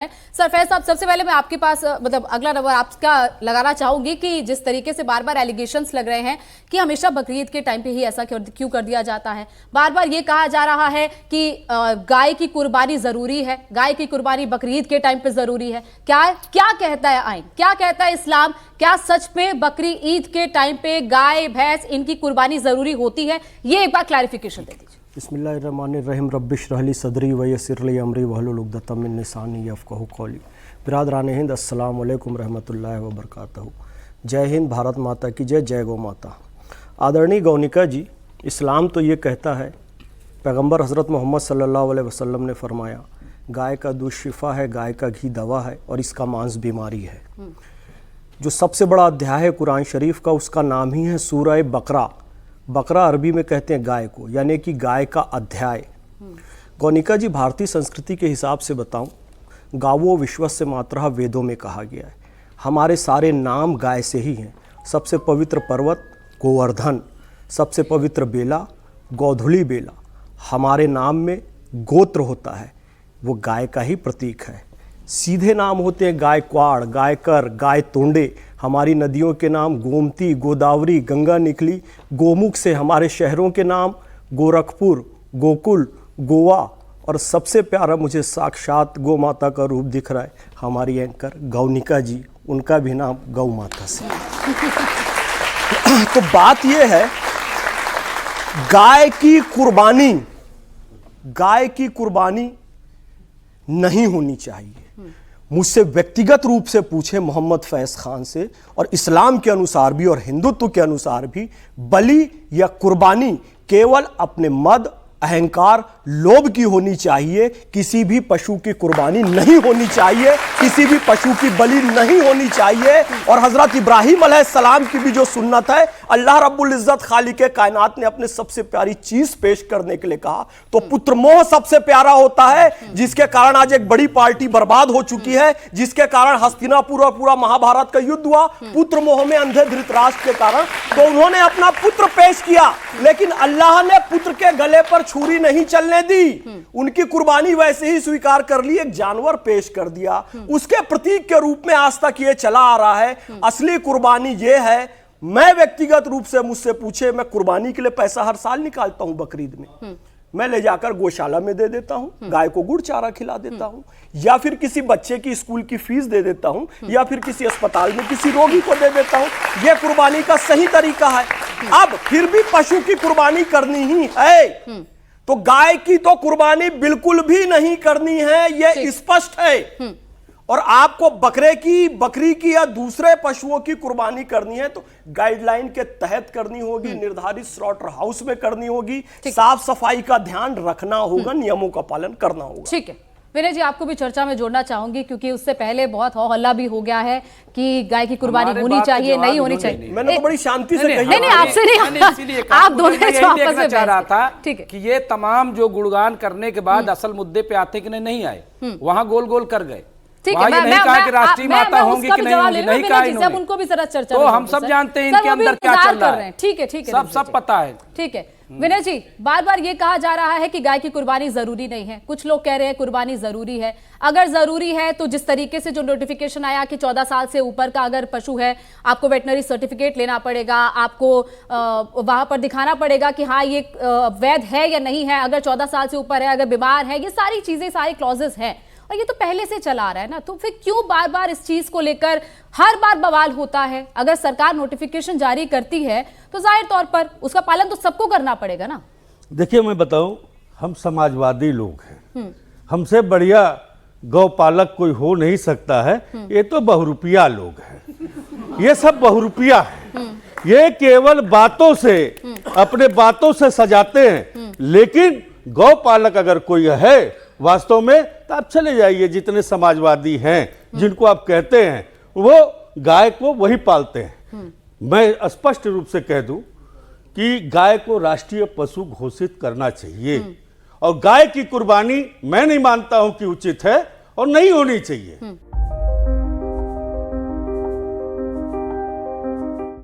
सरफैज साहब, सबसे पहले मैं आपके पास मतलब अगला नंबर आपका लगाना चाहूंगी कि जिस तरीके से बार बार एलिगेशंस लग रहे हैं कि हमेशा बकरीद के टाइम पे ही ऐसा क्यों कर दिया जाता है। बार बार ये कहा जा रहा है कि गाय की कुर्बानी जरूरी है, गाय की कुर्बानी बकरीद के टाइम पे जरूरी है। क्या कहता है आइन, क्या कहता है इस्लाम? क्या सच में बकरी ईद के टाइम पे गाय भैंस इनकी कुर्बानी जरूरी होती है? ये एक बार क्लैरिफिकेशन दे दीजिए। बिस्मिल्लाहिर्रहमानिर्रहीम रब्बिश्रह सदरी वयस्सिरली अमरी वहलुल उक़दतम मिन लिसानी यफ़क़हू क़ौली। बिरादरान हिंद, अस्सलाम वालेकुम रहमतुल्लाहि व बरकातहू। जय हिंद, भारत माता की जय, जय गौ माता। आदरणीय गौनिका जी, इस्लाम तो ये कहता है, पैगंबर हज़रत मोहम्मद सल्लल्लाहु अलैहि वसल्लम ने फरमाया, गाय का दूध शिफा है, गाय का घी दवा है और इसका मांस बीमारी है। जो सबसे बड़ा अध्याय है कुरान शरीफ का, उसका नाम ही है सूरह बकरा। बकरा अरबी में कहते हैं गाय को, यानी कि गाय का अध्याय। गौनिका जी, भारतीय संस्कृति के हिसाब से बताऊं, गावो विश्वस्य मातरः वेदों में कहा गया है। हमारे सारे नाम गाय से ही हैं। सबसे पवित्र पर्वत गोवर्धन, सबसे पवित्र बेला गोधुली बेला। हमारे नाम में गोत्र होता है, वो गाय का ही प्रतीक है। सीधे नाम होते हैं गायकवाड़, गायकर, गाय तोंडे। हमारी नदियों के नाम गोमती, गोदावरी, गंगा निकली। गोमुख से हमारे शहरों के नाम गोरखपुर, गोकुल, गोवा और सबसे प्यारा मुझे साक्षात गौ माता का रूप दिख रहा है, हमारी एंकर गौनिका जी, उनका भी नाम गौ माता से। तो बात यह है, गाय की कुर्बानी नहीं होनी चाहिए। मुझसे व्यक्तिगत रूप से पूछे मोहम्मद फैज खान से, और इस्लाम के अनुसार भी और हिंदुत्व के अनुसार भी, बलि या कुर्बानी केवल अपने मद, अहंकार, लोभ की होनी चाहिए। किसी भी पशु की कुर्बानी नहीं होनी चाहिए, किसी भी पशु की बलि नहीं होनी चाहिए। और हजरत इब्राहिम अलैहिस्सलाम की भी जो सुन्नत है, अल्लाह रब्बुल इज्जत खालिक कायनात ने अपने सबसे प्यारी चीज पेश करने के लिए कहा, तो पुत्र मोह सबसे प्यारा होता है, जिसके कारण आज एक बड़ी पार्टी बर्बाद हो चुकी है, जिसके कारण हस्तिनापुर और पूरा महाभारत का युद्ध हुआ, पुत्र मोह में अंधे धृतराष्ट्र के कारण। तो उन्होंने अपना पुत्र पेश किया, लेकिन अल्लाह ने पुत्र के गले पर छुरी नहीं चलने दी, उनकी कुर्बानी वैसे ही स्वीकार कर ली, एक जानवर पेश कर दिया। उसके प्रतीक के रूप में आज तक ये चला आ रहा है। असली कुर्बानी ये है, मैं व्यक्तिगत रूप से मुझसे पूछे, मैं कुर्बानी के लिए पैसा हर साल निकालता हूं बकरीद में। मैं ले जाकर गौशाला में दे देता हूं, गाय को गुड़ चारा खिला देता हूं, या फिर किसी बच्चे की स्कूल की फीस दे देता हूं, या फिर किसी अस्पताल में किसी रोगी को दे देता हूं। यह कुर्बानी का सही तरीका है। अब फिर भी पशु की कुर्बानी करनी ही है, तो गाय की तो कुर्बानी बिल्कुल भी नहीं करनी है, यह स्पष्ट है। और आपको बकरी की या दूसरे पशुओं की कुर्बानी करनी है तो गाइडलाइन के तहत करनी होगी, निर्धारित स्लॉटर हाउस में करनी होगी, साफ सफाई का ध्यान रखना होगा, नियमों का पालन करना होगा। ठीक है विनय जी, आपको भी चर्चा में जोड़ना चाहूंगी, क्योंकि उससे पहले बहुत हो हल्ला भी हो गया है कि गाय की कुर्बानी होनी चाहिए, नहीं होनी चाहिए। मैंने तो बड़ी शांति से कही। नहीं, आपसे नहीं, आप दोनों देखना चाह रहा था कि ये तमाम जो गुणगान करने के बाद असल मुद्दे पे आते कि नहीं आए, वहां गोल गोल कर गए। ठीक है, नहीं कहा कि राष्ट्रीय माता होंगी कि नहीं होंगी, नहीं कहा इन्होंने। उनको भी जरा चर्चा तो हम सब जानते हैं इनके अंदर क्या चल रहा है। ठीक है, सब पता है। ठीक है विनय जी, बार बार ये कहा जा रहा है कि गाय की कुर्बानी जरूरी नहीं है। कुछ लोग कह रहे हैं कुर्बानी जरूरी है। अगर जरूरी है तो जिस तरीके से जो नोटिफिकेशन आया कि 14 साल से ऊपर का अगर पशु है, आपको वेटनरी सर्टिफिकेट लेना पड़ेगा, आपको वहां पर दिखाना पड़ेगा कि हाँ ये वैध है या नहीं है, अगर 14 साल से ऊपर है, अगर बीमार है, ये सारी चीजें, सारी क्लॉजेस हैं, और ये तो पहले से चला आ रहा है ना। तो फिर क्यों बार बार इस चीज को लेकर हर बार बवाल होता है? अगर सरकार नोटिफिकेशन जारी करती है तो जाहिर तौर पर उसका पालन तो सबको करना पड़ेगा ना। देखिए, मैं बताऊं, हम समाजवादी लोग हैं, हमसे बढ़िया गौपालक कोई हो नहीं सकता है। ये तो बहुरूपिया लोग हैं, ये सब बहुरूपिया है, ये केवल बातों से, अपने बातों से सजाते हैं। लेकिन गौपालक अगर कोई है वास्तव में, तो आप चले जाइए, जितने समाजवादी हैं जिनको आप कहते हैं, वो गाय को वही पालते हैं। मैं स्पष्ट रूप से कह दूं कि गाय को राष्ट्रीय पशु घोषित करना चाहिए, और गाय की कुर्बानी मैं नहीं मानता हूं कि उचित है और नहीं होनी चाहिए।